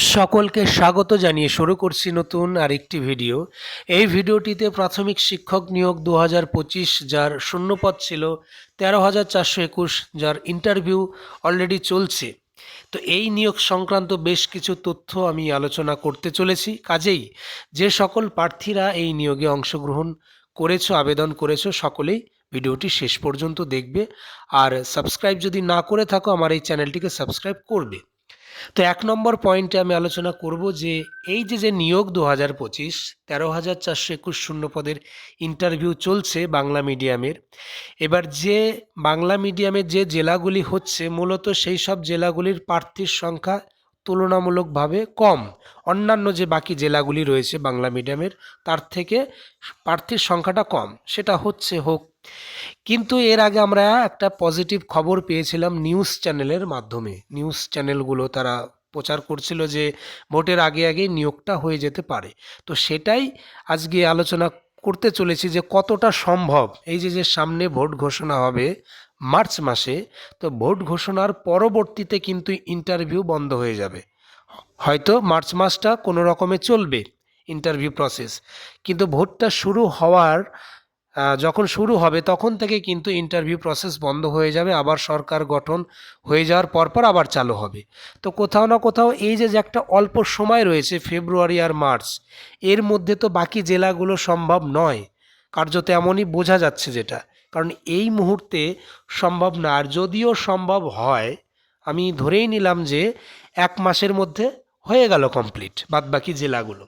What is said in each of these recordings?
সকলকে স্বাগত জানিয়ে শুরু করছি নতুন আরেকটি ভিডিও। এই ভিডিওটিতে প্রাথমিক শিক্ষক নিয়োগ 2025 যার শূন্যপদ ছিল 13,421, যার ইন্টারভিউ অলরেডি চলছে। তো এই নিয়োগ সংক্রান্ত বেশ কিছু তথ্য আমি আলোচনা করতে চলেছি। কাজেই যে সকল প্রার্থীরা এই নিয়োগে অংশগ্রহণ করেছো, আবেদন করেছো, সকলেই ভিডিওটি শেষ পর্যন্ত দেখবে। আর সাবস্ক্রাইব যদি না করে থাকো আমার এই চ্যানেলটিকে সাবস্ক্রাইব করবে। তো 1 নম্বর পয়েন্টে আমি আলোচনা করব যে এই যে নিয়োগ 2025 13,421 শূন্যপদের ইন্টারভিউ চলছে বাংলা মিডিয়ামের। এবার যে বাংলা মিডিয়ামের যে জেলাগুলি হচ্ছে মূলত সেই সব জেলাগুলির প্রার্থীর সংখ্যা তুলনামূলকভাবে কম। অন্যান্য যে বাকি জেলাগুলি রয়েছে বাংলা মিডিয়ামের তার থেকে প্রার্থীর সংখ্যাটা কম, সেটা হোক। কিন্তু এর আগে আমরা একটা পজিটিভ খবর পেয়েছিলাম নিউজ চ্যানেলের মাধ্যমে। নিউজ চ্যানেলগুলো তারা প্রচার করছিল যে ভোটের আগে আগে নিয়োগটা হয়ে যেতে পারে। তো সেটাই আজকে আলোচনা করতে চলেছি যে কতটা সম্ভব। এই যে সামনে ভোট ঘোষণা হবে মার্চ মাসে, তো ভোট ঘোষণার পরবর্তীতে কিন্তু ইন্টারভিউ বন্ধ হয়ে যাবে। হয়তো মার্চ মাসটা কোনো রকমে চলবে ইন্টারভিউ প্রসেস, কিন্তু ভোটটা শুরু হওয়ার যখন শুরু হবে তখন থেকে কিন্তু ইন্টারভিউ প্রসেস বন্ধ হয়ে যাবে, আবার সরকার গঠন হয়ে যাওয়ার পরপর আবার চালু হবে। তো কোথাও না কোথাও এই যে একটা অল্প সময় রয়েছে ফেব্রুয়ারি আর মার্চ, এর মধ্যে তো বাকি জেলাগুলো সম্ভব নয়, কার্যত এমনই বোঝা যাচ্ছে যেটা। কারণ এই মুহূর্তে সম্ভব না। আর যদিও সম্ভব হয়, আমি ধরেই নিলাম যে 1 মাসের মধ্যে হয়ে গেল কমপ্লিট বাদবাকি জেলাগুলো।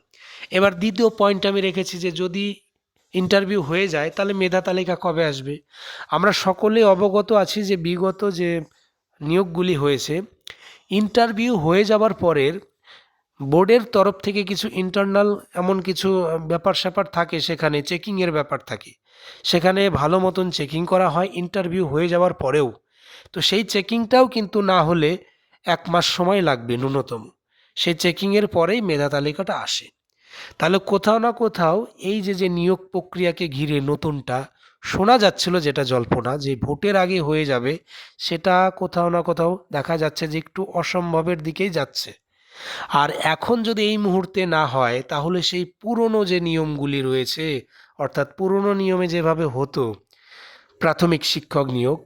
এবার দ্বিতীয় পয়েন্ট আমি রেখেছি যে যদি ইন্টারভিউ হয়ে যায় তাহলে মেধা তালিকা কবে আসবে। আমরা সকলে অবগত আছি যে বিগত যে নিয়োগগুলি হয়েছে, ইন্টারভিউ হয়ে যাবার পরের বোর্ডের তরফ থেকে কিছু ইন্টারনাল এমন কিছু ব্যাপার স্যাপার থাকে, সেখানে চেকিংয়ের ব্যাপার থাকে, সেখানে ভালো মতন চেকিং করা হয় ইন্টারভিউ হয়ে যাওয়ার পরেও। তো সেই চেকিংটাও কিন্তু না হলে 1 মাস সময় লাগবে ন্যূনতম। সেই চেকিংয়ের পরেই মেধা তালিকাটা আসে। তাহলে কোথাও না কোথাও এই যে নিয়োগ প্রক্রিয়াকে ঘিরে নতুনটা শোনা যাচ্ছিল, যেটা জল্পনা যে ভোটের আগে হয়ে যাবে, সেটা কোথাও না কোথাও দেখা যাচ্ছে যে একটু অসম্ভবের দিকেই যাচ্ছে। আর এখন যদি এই মুহূর্তে না হয় তাহলে সেই পুরনো যে নিয়মগুলি রয়েছে, অর্থাৎ পুরনো নিয়মে যেভাবে হতো প্রাথমিক শিক্ষক নিয়োগ,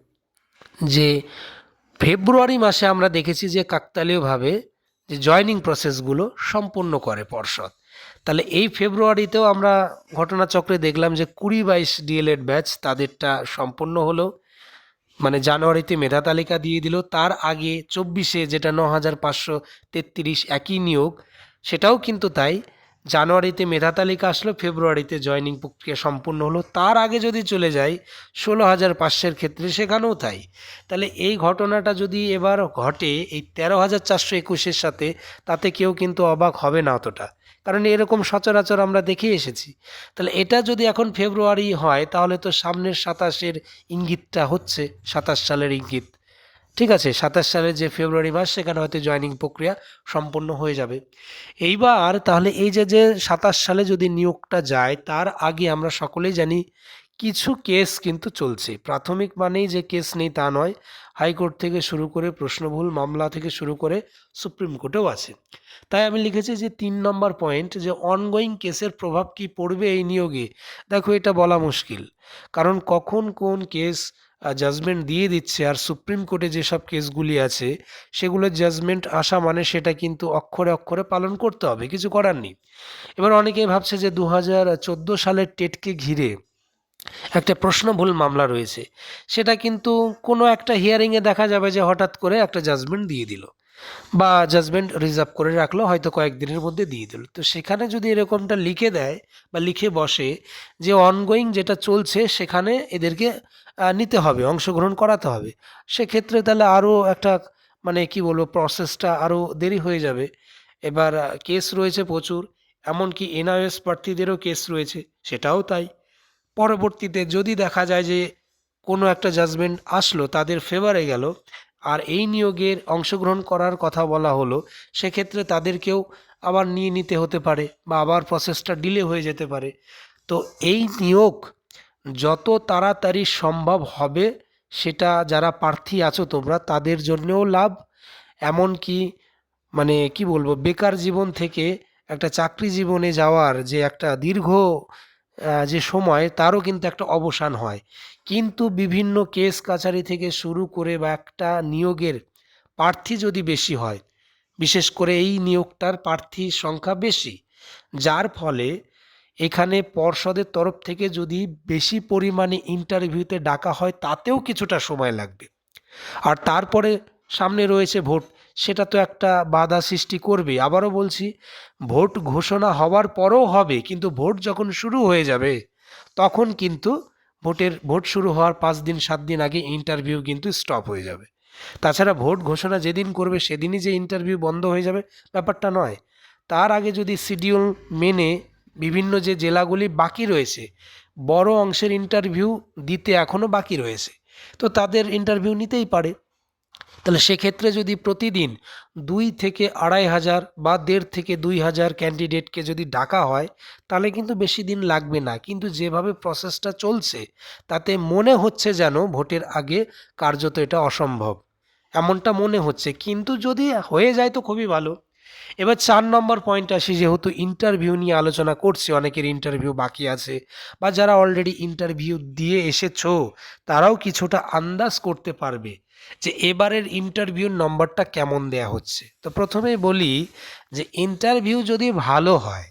যে ফেব্রুয়ারি মাসে আমরা দেখেছি যে কাকতালীয়ভাবে যে জয়নিং প্রসেসগুলো সম্পূর্ণ করে পর্ষদ, তাহলে এই ফেব্রুয়ারিতেও আমরা ঘটনাচক্রে দেখলাম যে 20-22 ডিএলএড ব্যাচ তাদেরটা সম্পন্ন হলো, মানে জানুয়ারিতে মেধা তালিকা দিয়ে দিল। তার আগে 24-এ যেটা 9,533 একই নিয়োগ, সেটাও কিন্তু তাই, জানুয়ারিতে মেধা তালিকা আসলো, ফেব্রুয়ারিতে জয়নিং প্রক্রিয়া সম্পূর্ণ হলো। তার আগে যদি চলে যাই 16,500-এর ক্ষেত্রে, সেখানেও তাই। তাহলে এই ঘটনাটা যদি এবার ঘটে এই 13,421-এর সাথে, তাতে কেউ কিন্তু অবাক হবে না অতটা, কারণ এরকম সচরাচর আমরা দেখে এসেছি। তাহলে এটা যদি এখন ফেব্রুয়ারি হয় তাহলে তো সামনের 27-এর ইঙ্গিতটা হচ্ছে, 27 সালের ইঙ্গিত। ঠিক আছে, 27 সালের যে ফেব্রুয়ারি মাস, সেখানে হয়তো জয়নিং প্রক্রিয়া সম্পন্ন হয়ে যাবে। এইবার তাহলে এই যে 27 সালে যদি নিয়োগটা যায়, তার আগে আমরা সকলেই জানি কিছু কেস কিন্তু চলছে। প্রাথমিক মানেই যে কেস নেই তা নয়, হাইকোর্ট থেকে শুরু করে প্রশ্নভুল মামলা থেকে শুরু করে সুপ্রিম কোর্টেও আছে। তাই আমি লিখেছি যে 3 নম্বর পয়েন্ট, যে অনগোয়িং কেসের প্রভাব কি পড়বে এই নিয়োগে। দেখো, এটা বলা মুশকিল, কারণ কখন কোন কেস জাজমেন্ট দিয়ে দিচ্ছে। আর সুপ্রিম কোর্টে যেসব কেসগুলি আছে সেগুলোর জাজমেন্ট আসা মানে সেটা কিন্তু অক্ষরে অক্ষরে পালন করতে হবে, কিছু করার নেই। এবার অনেকেই ভাবছে যে 2014 সালের টেটকে ঘিরে একটা প্রশ্নভুল মামলা রয়েছে, সেটা কিন্তু কোনো একটা হিয়ারিংয়ে দেখা যাবে যে হঠাৎ করে একটা জাজমেন্ট দিয়ে দিল, বা জাজমেন্ট রিজার্ভ করে রাখলো, হয়তো কয়েকদিনের মধ্যে দিয়ে দিল। তো সেখানে যদি এরকমটা লিখে দেয় বা লিখে বসে যে অনগোয়িং যেটা চলছে সেখানে এদেরকে নিতে হবে, অংশগ্রহণ করাতে হবে, সেক্ষেত্রে তাহলে আরও একটা, মানে কি বলবো, প্রসেসটা আরও দেরি হয়ে যাবে। এবার কেস রয়েছে প্রচুর, এমনকি এনআইএস প্রার্থীদেরও কেস রয়েছে, সেটাও তাই। পরবর্তীতে যদি দেখা যায় যে কোনো একটা জাজমেন্ট আসলো তাদের ফেভারে গেল, আর এই নিয়োগের অংশগ্রহণ করার কথা বলা হলো, সেক্ষেত্রে তাদেরকেও আবার নিয়ে নিতে হতে পারে বা আবার প্রসেসটা ডিলে হয়ে যেতে পারে। তো এই নিয়োগ যত তাড়াতাড়ি সম্ভব হবে, সেটা যারা প্রার্থী আছো তোমরা তাদের জন্যও লাভ, এমনকি মানে কি বলবো, বেকার জীবন থেকে একটা চাকরি জীবনে যাওয়ার যে একটা দীর্ঘ যে সময়, তারও কিন্তু একটা অবসান হয়। কিন্তু বিভিন্ন কেস কাছারি থেকে শুরু করে বা একটা নিয়োগের প্রার্থী যদি বেশি হয়, বিশেষ করে এই নিয়োগটার প্রার্থীর সংখ্যা বেশি, যার ফলে এখানে পর্ষদের তরফ থেকে যদি বেশি পরিমাণে ইন্টারভিউতে ডাকা হয় তাতেও কিছুটা সময় লাগবে। আর তারপরে সামনে রয়েছে ভোট, সেটা তো একটা বাধা সৃষ্টি করবে। আবারও বলছি, ভোট ঘোষণা হওয়ার পরেও হবে, কিন্তু ভোট যখন শুরু হয়ে যাবে তখন কিন্তু ভোট শুরু হওয়ার 5 দিন 7 দিন আগে ইন্টারভিউ কিন্তু স্টপ হয়ে যাবে। তাছাড়া ভোট ঘোষণা যেদিন করবে সেদিনই যে ইন্টারভিউ বন্ধ হয়ে যাবে ব্যাপারটা নয়। তার আগে যদি শিডিউল মেনে বিভিন্ন যে জেলাগুলি বাকি রয়েছে, বড় অংশের ইন্টারভিউ দিতে এখনও বাকি রয়েছে, তো তাদের ইন্টারভিউ নিতেই পারে। তাহলে সেক্ষেত্রে যদি প্রতিদিন 2 থেকে 2,500 বা 1,500 থেকে 2,000 ক্যান্ডিডেটকে যদি ডাকা হয়, তাহলে কিন্তু বেশি দিন লাগবে না। কিন্তু যেভাবে প্রসেসটা চলছে তাতে মনে হচ্ছে যেন ভোটের আগে কার্যত এটা অসম্ভব, এমনটা মনে হচ্ছে। কিন্তু যদি হয়ে যায় তো খুবই ভালো। এবার 4 নম্বর পয়েন্ট আসি, যেহেতু ইন্টারভিউ নিয়ে আলোচনা করছি, অনেকের ইন্টারভিউ বাকি আছে বা যারা অলরেডি ইন্টারভিউ দিয়ে এসেছো তারাও কিছুটা আন্দাজ করতে পারবে যে এবারের ইন্টারভিউর নম্বরটা কেমন দেয়া হচ্ছে। তো প্রথমেই বলি যে ইন্টারভিউ যদি ভালো হয়,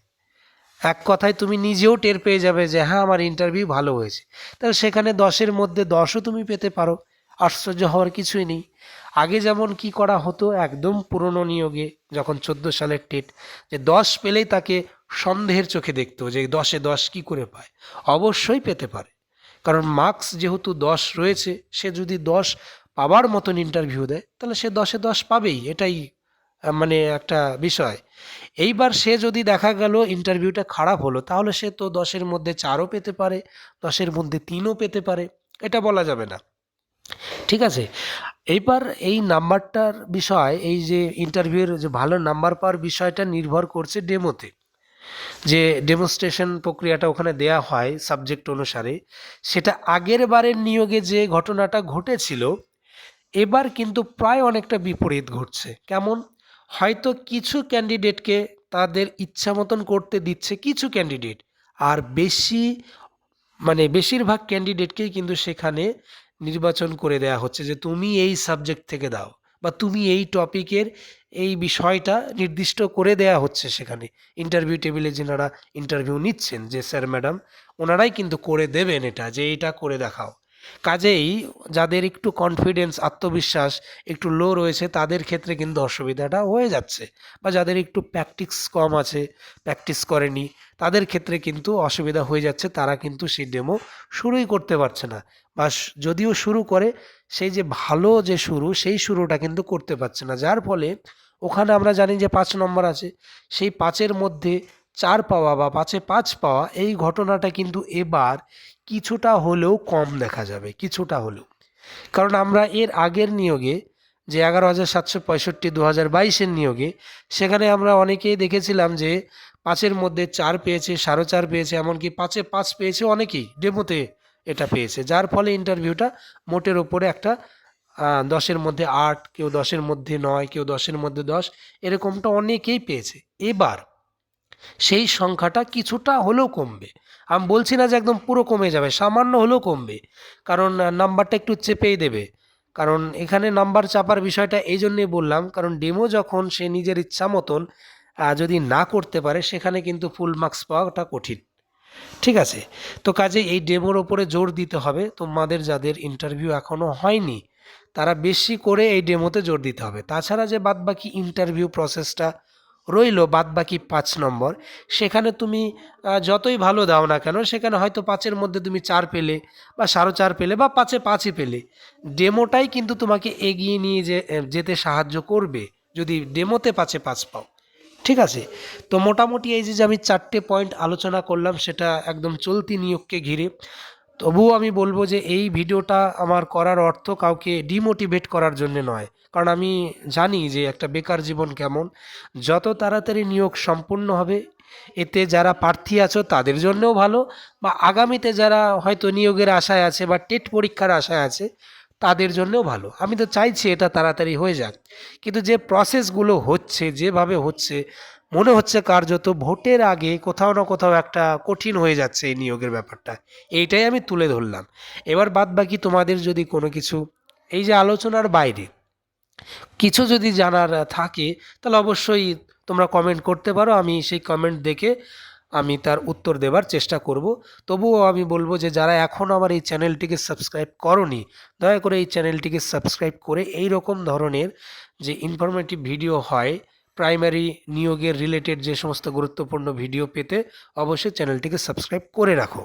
এক কথায় তুমি নিজেও টের পেয়ে যাবে যে হ্যাঁ আমার ইন্টারভিউ ভালো হয়েছে, তাহলে সেখানে 10-এর মধ্যে 10ও তুমি পেতে পারো। আশ্চর্য হওয়ার কিছুই নেই। আগে যেমন কি করা হতো, একদম পুরনো নিয়োগে যখন 14 সালের টেট, যে 10 পেলেই তাকে সন্দেহের চোখে দেখতো যে 10-এ 10 কি করে পায়। অবশ্যই পেতে পারে, কারণ মার্কস যেহেতু 10 রয়েছে, সে যদি 10 পাবার মতন ইন্টারভিউ দেয় তাহলে সে 10-এ 10 পাবেই, এটাই মানে একটা বিষয়। এইবার সে যদি দেখা গেল ইন্টারভিউটা খারাপ হলো, তাহলে সে তো 10-এর মধ্যে 4ও পেতে পারে, 10-এর মধ্যে 3ও পেতে পারে, এটা বলা যাবে না। ঠিক আছে? এইবার এই নাম্বারটার বিষয়, এই যে ইন্টারভিউয়ের যে ভালো নাম্বার পাওয়ার বিষয়টা নির্ভর করছে ডেমোতে। যে ডেমনস্ট্রেশন প্রক্রিয়াটা ওখানে দেয়া হয় সাবজেক্ট অনুসারে, সেটা আগের বারের নিয়োগে যে ঘটনাটা ঘটেছিল, এবার কিন্তু প্রায় অনেকটা বিপরীত ঘটছে। কেমন? হয়তো কিছু ক্যান্ডিডেটকে তাদের ইচ্ছা মতন করতে দিচ্ছে কিছু ক্যান্ডিডেট, আর বেশিরভাগ ক্যান্ডিডেটকেই কিন্তু সেখানে নির্বাচন করে দেয়া হচ্ছে যে তুমি এই সাবজেক্ট থেকে দাও, বা তুমি এই টপিকের এই বিষয়টা নির্দিষ্ট করে দেয়া হচ্ছে সেখানে। ইন্টারভিউ টেবিলে যেনারা ইন্টারভিউ নিচ্ছেন, যে স্যার ম্যাডাম, ওনারাই কিন্তু করে দেবেন এটা, যে এইটা করে দেখাও। কাজেই যাদের একটু কনফিডেন্স, আত্মবিশ্বাস একটু লো রয়েছে তাদের ক্ষেত্রে কিন্তু অসুবিধাটা হয়ে যাচ্ছে, বা যাদের একটু প্র্যাকটিস কম আছে, প্র্যাকটিস করেনি, তাদের ক্ষেত্রে কিন্তু অসুবিধা হয়ে যাচ্ছে। তারা কিন্তু সেই ডেমো শুরুই করতে পারছে না, বা যদিও শুরু করে, সেই যে ভালো যে শুরু, সেই শুরুটা কিন্তু করতে পারছে না। যার ফলে ওখানে আমরা জানি যে 5 নম্বর আছে, সেই 5-এর মধ্যে 4 পাওয়া বা 5-এ 5 পাওয়া, এই ঘটনাটা কিন্তু এবার কিছুটা হলেও কম দেখা যাবে, কিছুটা হলেও। কারণ আমরা এর আগের নিয়োগে, যে 11,765 2022-এর নিয়োগে, সেখানে আমরা অনেকেই দেখেছিলাম যে 5-এর মধ্যে 4 পেয়েছে, 4.5 পেয়েছে, এমনকি 5-এ 5 পেয়েছে অনেকেই, ডেমোতে এটা পেয়েছে। যার ফলে ইন্টারভিউটা মোটের ওপরে একটা 10-এর মধ্যে 8, কেউ 10-এর মধ্যে 9, কেউ 10-এর মধ্যে 10, এরকমটা অনেকেই পেয়েছে। এবার সেই সংখ্যাটা কিছুটা হলেও কমবে। আমি বলছি না যে একদম পুরো কমে যাবে, সামান্য হলেও কমবে। কারণ নাম্বারটা একটু চেপেই দেবে। কারণ এখানে নাম্বার চাপার বিষয়টা এই জন্যই বললাম, কারণ ডেমো যখন সে নিজের ইচ্ছা মতন যদি না করতে পারে, সেখানে কিন্তু ফুল মার্কস পাওয়াটা কঠিন। ঠিক আছে? তো কাজেই এই ডেমোর ওপরে জোর দিতে হবে। তোমাদের যাদের ইন্টারভিউ এখনও হয়নি, তারা বেশি করে এই ডেমোতে জোর দিতে হবে। তাছাড়া যে বাদবাকি ইন্টারভিউ প্রসেসটা রইল, বাদবাকি 5 নম্বর, সেখানে তুমি যতই ভালো দাও না কেন, সেখানে হয়তো 5-এর মধ্যে তুমি 4 পেলে বা 4.5 পেলে বা 5-এ 5ই পেলে, ডেমোটাই কিন্তু তোমাকে এগিয়ে নিয়ে যেতে সাহায্য করবে যদি ডেমোতে 5-এ 5 পাও। ঠিক আছে? তো মোটামুটি এই যে আমি 4টে পয়েন্ট আলোচনা করলাম, সেটা একদম চলতি নিয়োগকে ঘিরে। তবুও আমি বলবো যে এই ভিডিওটা আমার করার অর্থ কাউকে ডিমোটিভেট করার জন্য নয়, কারণ আমি জানি যে একটা বেকার জীবন কেমন। যত তাড়াতাড়ি নিয়োগ সম্পূর্ণ হবে, এতে যারা প্রার্থী আছো তাদের জন্যও ভালো, বা আগামীতে যারা হয়তো নিয়োগের আশায় আছে বা টেট পরীক্ষার আশায় আছে, তাদের জন্যও ভালো। আমি তো চাইছি এটা তাড়াতাড়ি হয়ে যাক, কিন্তু যে প্রসেসগুলো হচ্ছে, যেভাবে হচ্ছে, মনে হচ্ছে কার্যত ভোটের আগে কোথাও না কোথাও একটা কঠিন হয়ে যাচ্ছে এই নিয়োগের ব্যাপারটা। এইটাই আমি তুলে ধরলাম। এবার বাদবাকি তোমাদের যদি কোনো কিছু এই যে আলোচনার বাইরে কিছু যদি জানার থাকে, তাহলে অবশ্যই তোমরা কমেন্ট করতে পারো। আমি সেই কমেন্ট দেখে আমি তার উত্তর দেবার চেষ্টা করব। তবুও আমি বলব যে যারা এখনও আমার এই চ্যানেলটিকে সাবস্ক্রাইব করোনি, দয়া করে এই চ্যানেলটিকে সাবস্ক্রাইব করে এই রকম ধরনের যে ইনফরমেটিভ ভিডিও হয়, প্রাইমারি নিয়োগের রিলেটেড যে সমস্ত গুরুত্বপূর্ণ ভিডিও পেতে অবশ্যই চ্যানেলটিকে সাবস্ক্রাইব করে রাখো।